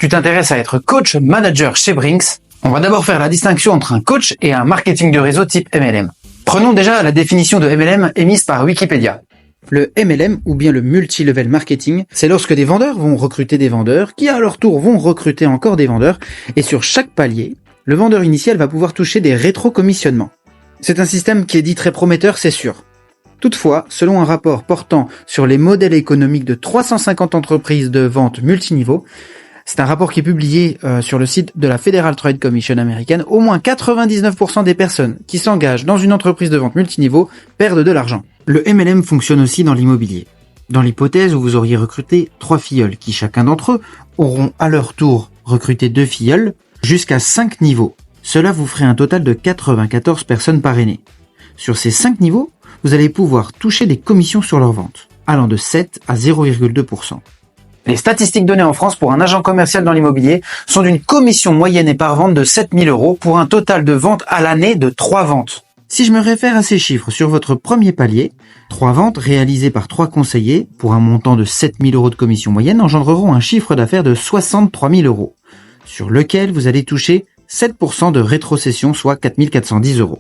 tu t'intéresses à être coach manager chez Brinks, on va d'abord faire la distinction entre un coach et un marketing de réseau type MLM. Prenons déjà la définition de MLM émise par Wikipédia. Le MLM, ou bien le multi-level marketing, c'est lorsque des vendeurs vont recruter des vendeurs, qui à leur tour vont recruter encore des vendeurs, et sur chaque palier, le vendeur initial va pouvoir toucher des rétro-commissionnements. C'est un système qui est dit très prometteur, c'est sûr. Toutefois, selon un rapport portant sur les modèles économiques de 350 entreprises de vente multiniveau, c'est un rapport qui est publié sur le site de la Federal Trade Commission américaine, au moins 99% des personnes qui s'engagent dans une entreprise de vente multiniveau perdent de l'argent. Le MLM fonctionne aussi dans l'immobilier. Dans l'hypothèse où vous auriez recruté 3 filleuls, qui chacun d'entre eux auront à leur tour recruté 2 filleuls, jusqu'à 5 niveaux. Cela vous ferait un total de 94 personnes parrainées. Sur ces 5 niveaux, vous allez pouvoir toucher des commissions sur leur vente, allant de 7 à 0,2%. Les statistiques données en France pour un agent commercial dans l'immobilier sont d'une commission moyenne et par vente de 7 000 € pour un total de ventes à l'année de 3 ventes. Si je me réfère à ces chiffres sur votre premier palier, 3 ventes réalisées par 3 conseillers pour un montant de 7 000 € de commission moyenne engendreront un chiffre d'affaires de 63 000 €, sur lequel vous allez toucher 7% de rétrocession, soit 4 410 €.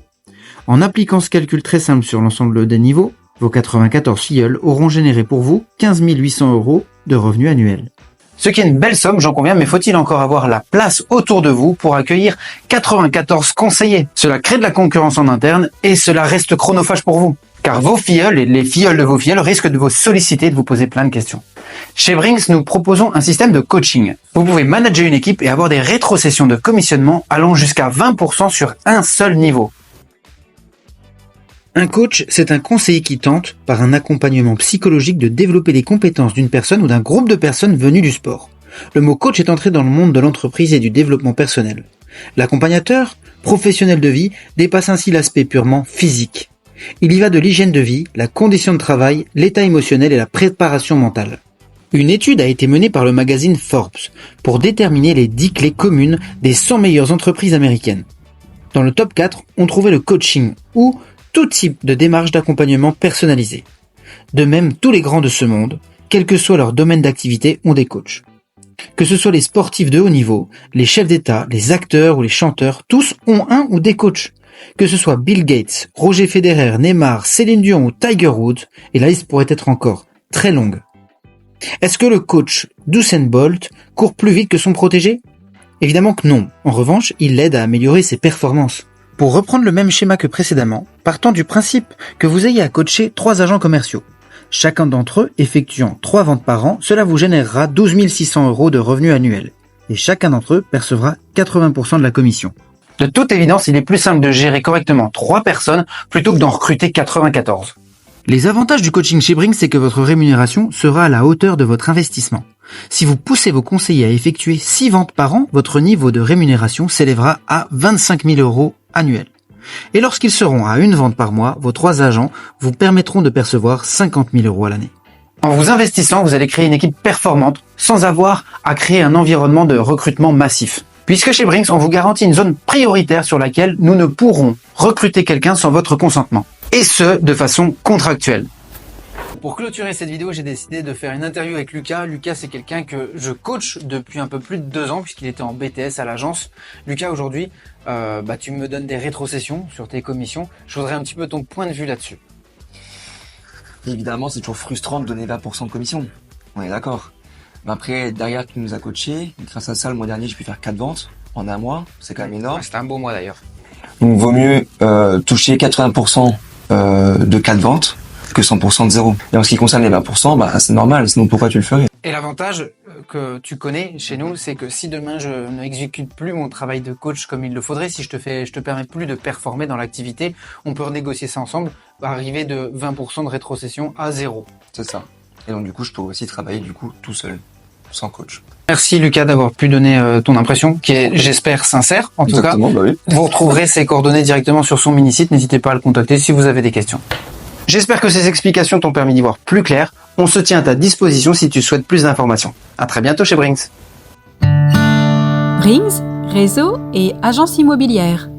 En appliquant ce calcul très simple sur l'ensemble des niveaux, vos 94 filleuls auront généré pour vous 15 800 € de revenus annuels. Ce qui est une belle somme, j'en conviens, mais faut-il encore avoir la place autour de vous pour accueillir 94 conseillers? Cela crée de la concurrence en interne et cela reste chronophage pour vous. Car vos filleuls et les filleuls de vos filleuls risquent de vous solliciter et de vous poser plein de questions. Chez Brinks, nous proposons un système de coaching. Vous pouvez manager une équipe et avoir des rétrocessions de commissionnement allant jusqu'à 20% sur un seul niveau. Un coach, c'est un conseiller qui tente, par un accompagnement psychologique, de développer les compétences d'une personne ou d'un groupe de personnes venues du sport. Le mot coach est entré dans le monde de l'entreprise et du développement personnel. L'accompagnateur, professionnel de vie, dépasse ainsi l'aspect purement physique. Il y va de l'hygiène de vie, la condition de travail, l'état émotionnel et la préparation mentale. Une étude a été menée par le magazine Forbes pour déterminer les 10 clés communes des 100 meilleures entreprises américaines. Dans le top 4, on trouvait le coaching, ou tout type de démarche d'accompagnement personnalisée. De même, tous les grands de ce monde, quel que soit leur domaine d'activité, ont des coachs. Que ce soit les sportifs de haut niveau, les chefs d'État, les acteurs ou les chanteurs, tous ont un ou des coachs. Que ce soit Bill Gates, Roger Federer, Neymar, Céline Dion ou Tiger Woods, et la liste pourrait être encore très longue. Est-ce que le coach d'Usain Bolt court plus vite que son protégé? Évidemment que non. En revanche, il l'aide à améliorer ses performances. Pour reprendre le même schéma que précédemment, partant du principe que vous ayez à coacher 3 agents commerciaux. Chacun d'entre eux effectuant 3 ventes par an, cela vous générera 12 600 € de revenus annuels. Et chacun d'entre eux percevra 80% de la commission. De toute évidence, il est plus simple de gérer correctement 3 personnes plutôt que d'en recruter 94. Les avantages du coaching chez Brinks, c'est que votre rémunération sera à la hauteur de votre investissement. Si vous poussez vos conseillers à effectuer 6 ventes par an, votre niveau de rémunération s'élèvera à 25 000 € annuels. Et lorsqu'ils seront à 1 vente par mois, vos 3 agents vous permettront de percevoir 50 000 € à l'année. En vous investissant, vous allez créer une équipe performante sans avoir à créer un environnement de recrutement massif. Puisque chez Brinks, on vous garantit une zone prioritaire sur laquelle nous ne pourrons recruter quelqu'un sans votre consentement. Et ce, de façon contractuelle. Pour clôturer cette vidéo, j'ai décidé de faire une interview avec Lucas. Lucas, c'est quelqu'un que je coach depuis un peu plus de 2 ans, puisqu'il était en BTS à l'agence. Lucas, aujourd'hui, tu me donnes des rétrocessions sur tes commissions. Je voudrais un petit peu ton point de vue là-dessus. Évidemment, c'est toujours frustrant de donner 20% de commission. On est d'accord. Mais après, derrière, tu nous as coachés. Grâce à ça, le mois dernier, j'ai pu faire 4 ventes en un mois. C'est quand même énorme. Ouais, c'était un beau mois d'ailleurs. Donc, vaut mieux toucher 80% de 4 ventes que 100% de zéro. Et en ce qui concerne les 20%, c'est normal. Sinon, pourquoi tu le ferais? Et l'avantage que tu connais chez nous, c'est que si demain je n'exécute plus mon travail de coach comme il le faudrait, si je te permets plus de performer dans l'activité, on peut renégocier ça ensemble, arriver de 20% de rétrocession à 0. C'est ça. Et donc, du coup, je peux aussi travailler tout seul, sans coach. Merci Lucas d'avoir pu donner ton impression, qui est, j'espère, sincère. En tout cas, oui. Vous retrouverez ses coordonnées directement sur son mini-site. N'hésitez pas à le contacter si vous avez des questions. J'espère que ces explications t'ont permis d'y voir plus clair. On se tient à ta disposition si tu souhaites plus d'informations. À très bientôt chez Brinks. Brinks, réseau et agence immobilière.